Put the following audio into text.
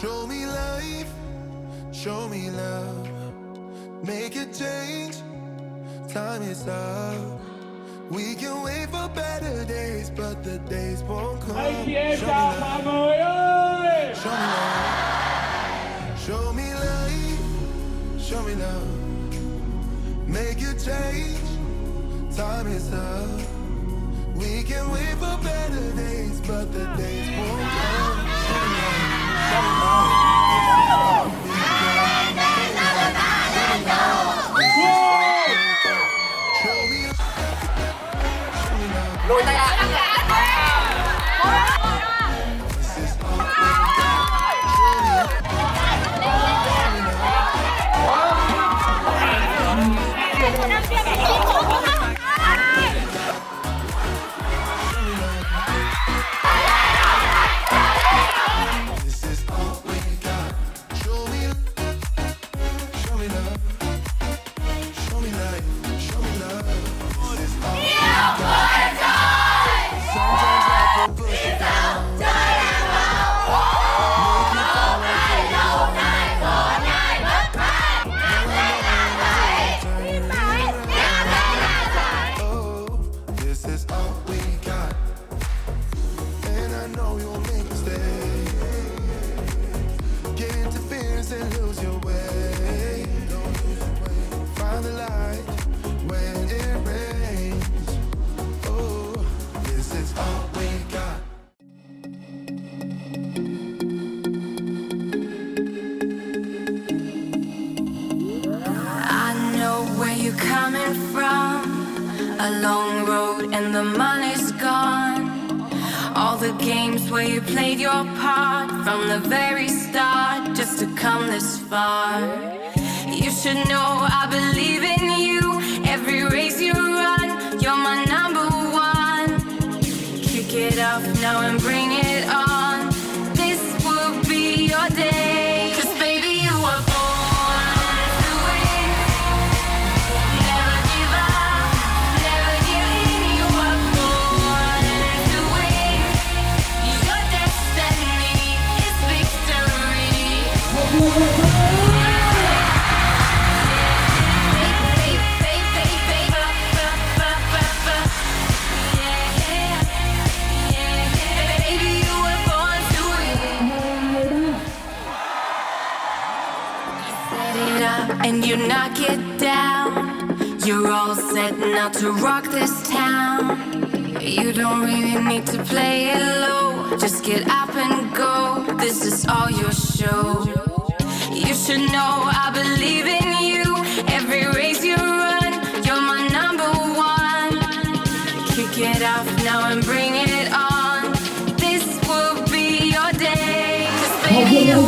Show me life, show me love, make a change, time is up. We can wait for better days, but the days won't come. Anh chị em chào mọi người ơi. Show me life, show me love, make a change, time is up. We can wait for better days, but the days won't come. Lùi tay lại. Coming from a long road and the money's gone. All the games where you played your part from the very start just to come this far. You should know I believe in you. Every race you run, you're my number one. Kick it up now and bring it on. This will be your day. 'Cause baby you were born to win. Never give up, never give in. You were born to win. Your destiny is victory. And you knock it down. You're all set now to rock this town. You don't really need to play it low. Just get up and go. This is all your show. You should know I believe in you. Every race you run, you're my number one. Kick it off now and bring it on. This will be your day. 'Cause baby, you